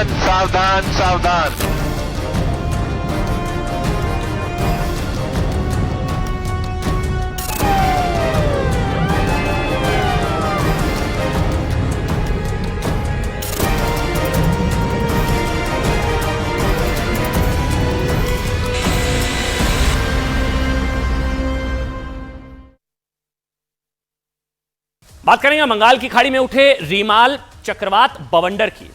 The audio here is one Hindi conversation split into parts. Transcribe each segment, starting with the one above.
सावधान सावधान सावधान। बात करेंगे बंगाल की खाड़ी में उठे रीमाल चक्रवात बवंडर की।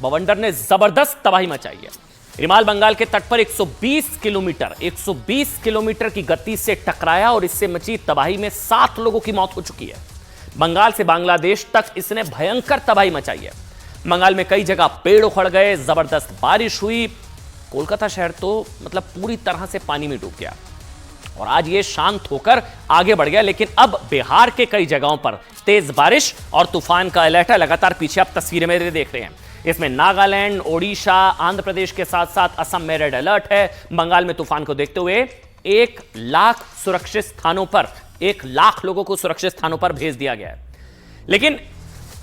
बवंडर ने जबरदस्त तबाही मचाई है। रीमाल बंगाल के तट पर 120 किलोमीटर की गति से टकराया और इससे मची तबाही में 7 लोगों की मौत हो चुकी है। बंगाल से बांग्लादेश तक इसने भयंकर तबाही मचाई है। बंगाल में कई जगह पेड़ उखड़ गए, जबरदस्त बारिश हुई। कोलकाता शहर तो पूरी तरह से पानी में डूब गया और आज ये शांत होकर आगे बढ़ गया। लेकिन अब बिहार के कई जगहों पर तेज बारिश और तूफान का अलर्ट है। लगातार पीछे आप तस्वीरें मेरे देख रहे हैं। इसमें नागालैंड, ओडिशा, आंध्र प्रदेश के साथ साथ असम में रेड अलर्ट है। बंगाल में तूफान को देखते हुए 1 लाख सुरक्षित स्थानों पर 1 लाख लोगों को सुरक्षित स्थानों पर भेज दिया गया है। लेकिन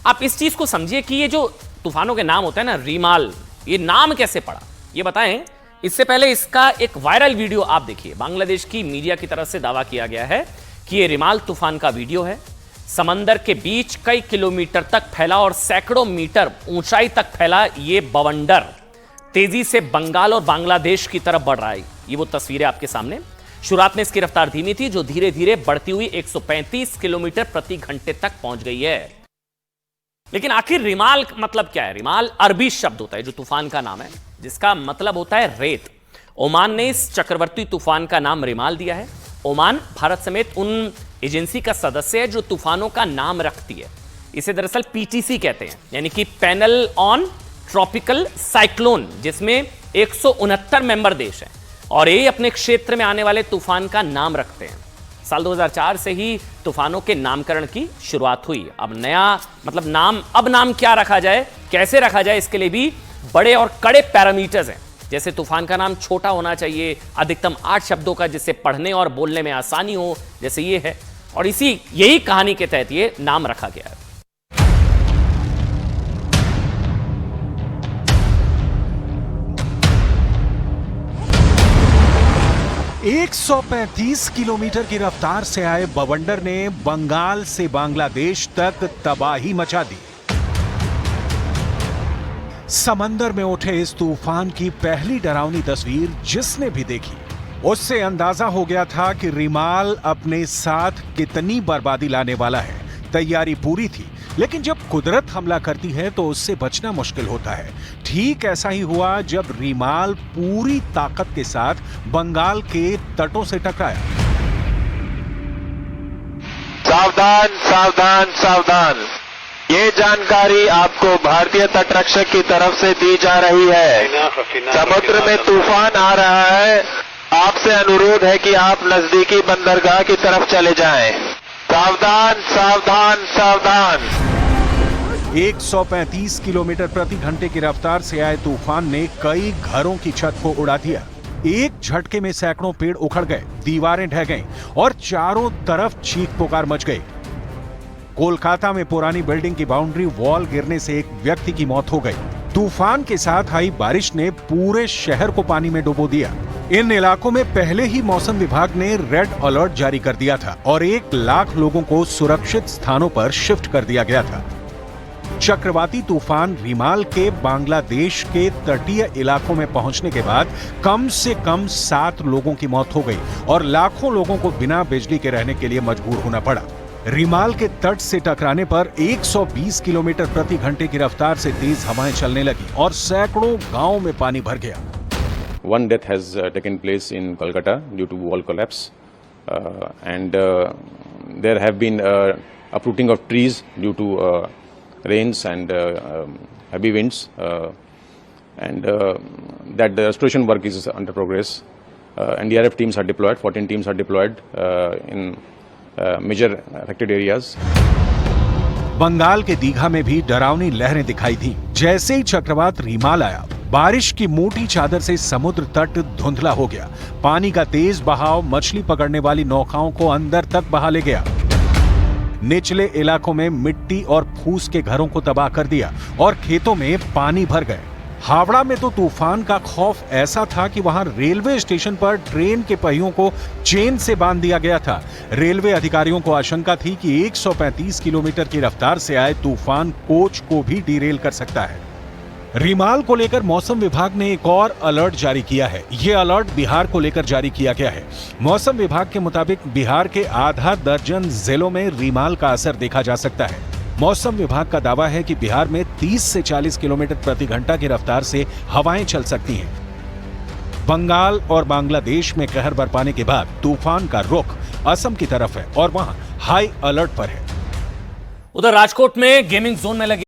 आप इस चीज को समझिए कि ये जो तूफानों के नाम होते हैं ना, रीमाल, ये नाम कैसे पड़ा ये बताएं। इससे पहले इसका एक वायरल वीडियो आप देखिए। बांग्लादेश की मीडिया की तरफ से दावा किया गया है कि यह रीमाल तूफान का वीडियो है। समंदर के बीच कई किलोमीटर तक फैला और सैकड़ों मीटर ऊंचाई तक फैला ये बवंडर तेजी से बंगाल और बांग्लादेश की तरफ बढ़ रहा है। ये वो तस्वीरें आपके सामने। शुरुआत में इसकी रफ्तार धीमी थी, जो धीरे धीरे बढ़ती हुई 135 किलोमीटर प्रति घंटे तक पहुंच गई है। लेकिन आखिर रीमाल मतलब क्या है? रीमाल अरबी शब्द होता है जो तूफान का नाम है, जिसका मतलब होता है रेत। ओमान ने इस चक्रवर्ती तूफान का नाम रीमाल दिया है। ओमान भारत समेत उन एजेंसी का सदस्य है जो तूफानों का नाम रखती है। इसे दरअसल पीटीसी कहते हैं, यानी कि पैनल ऑन ट्रॉपिकल साइक्लोन, जिसमें 169 मेंबर देश हैं और ये अपने क्षेत्र में आने वाले तूफान का नाम रखते हैं। साल 2004 से ही तूफानों के नामकरण की शुरुआत हुई। अब नया नाम क्या रखा जाए, कैसे रखा जाए, इसके लिए भी बड़े और कड़े पैरामीटर्स हैं। जैसे तूफान का नाम छोटा होना चाहिए, अधिकतम 8 शब्दों का, जिससे पढ़ने और बोलने में आसानी हो, जैसे ये है। और यही कहानी के तहत ये नाम रखा गया है। 135 किलोमीटर की रफ्तार से आए बवंडर ने बंगाल से बांग्लादेश तक तबाही मचा दी। समंदर में उठे इस तूफान की पहली डरावनी तस्वीर जिसने भी देखी, उससे अंदाजा हो गया था कि रीमाल अपने साथ कितनी बर्बादी लाने वाला है। तैयारी पूरी थी, लेकिन जब कुदरत हमला करती है तो उससे बचना मुश्किल होता है। ठीक ऐसा ही हुआ जब रीमाल पूरी ताकत के साथ बंगाल के तटों से टकराया। सावधान सावधान सावधान। ये जानकारी आपको भारतीय तटरक्षक की तरफ से दी जा रही है। समुद्र में तूफान आ रहा है। आपसे अनुरोध है कि आप नजदीकी बंदरगाह की तरफ चले जाएं। सावधान सावधान सावधान। 135 किलोमीटर प्रति घंटे की रफ्तार से आए तूफान ने कई घरों की छत को उड़ा दिया। एक झटके में सैकड़ों पेड़ उखड़ गए, दीवारें ढह गईं और चारों तरफ चीख पुकार मच गई। कोलकाता में पुरानी बिल्डिंग की बाउंड्री वॉल गिरने से एक व्यक्ति की मौत हो गई। तूफान के साथ आई बारिश ने पूरे शहर को पानी में डुबो दिया। इन इलाकों में पहले ही मौसम विभाग ने रेड अलर्ट जारी कर दिया था और 1 लाख लोगों को सुरक्षित स्थानों पर शिफ्ट कर दिया गया था। चक्रवाती तूफान रीमाल के बांग्लादेश के तटीय इलाकों में पहुंचने के बाद कम से कम 7 लोगों की मौत हो गई और लाखों लोगों को बिना बिजली के रहने के लिए मजबूर होना पड़ा। रीमाल के तट से टकराने पर 120 किलोमीटर प्रति घंटे की रफ्तार से तेज हवाएं चलने लगी और सैकड़ों गांवों में पानी भर गया। One death has taken place in Kolkata due to wall collapse, and there have been uprooting of trees due to rains and heavy winds, and that the restoration work is under progress. NDRF teams are deployed. 14 teams are deployed in major affected areas. Bengal के दीघा में भी डरावनी लहरें दिखाई थीं। जैसे ही चक्रवात रीमाल आया, बारिश की मोटी चादर से समुद्र तट धुंधला हो गया। पानी का तेज बहाव मछली पकड़ने वाली नौकाओं को अंदर तक बहा ले गया। निचले इलाकों में मिट्टी और फूस के घरों को तबाह कर दिया और खेतों में पानी भर गए। हावड़ा में तो तूफान का खौफ ऐसा था कि वहां रेलवे स्टेशन पर ट्रेन के पहियों को चेन से बांध दिया गया था। रेलवे अधिकारियों को आशंका थी कि 135 किलोमीटर की रफ्तार से आए तूफान कोच को भी डिरेल कर सकता है। रीमाल को लेकर मौसम विभाग ने एक और अलर्ट जारी किया है। यह अलर्ट बिहार को लेकर जारी किया गया है। मौसम विभाग के मुताबिक बिहार के आधा दर्जन जिलों में रीमाल का असर देखा जा सकता है। मौसम विभाग का दावा है कि बिहार में 30 से 40 किलोमीटर प्रति घंटा की रफ्तार से हवाएं चल सकती हैं। बंगाल और बांग्लादेश में कहर बरपाने के बाद तूफान का रुख असम की तरफ है और वहां हाई अलर्ट पर है। उधर राजकोट में गेमिंग जोन में लगे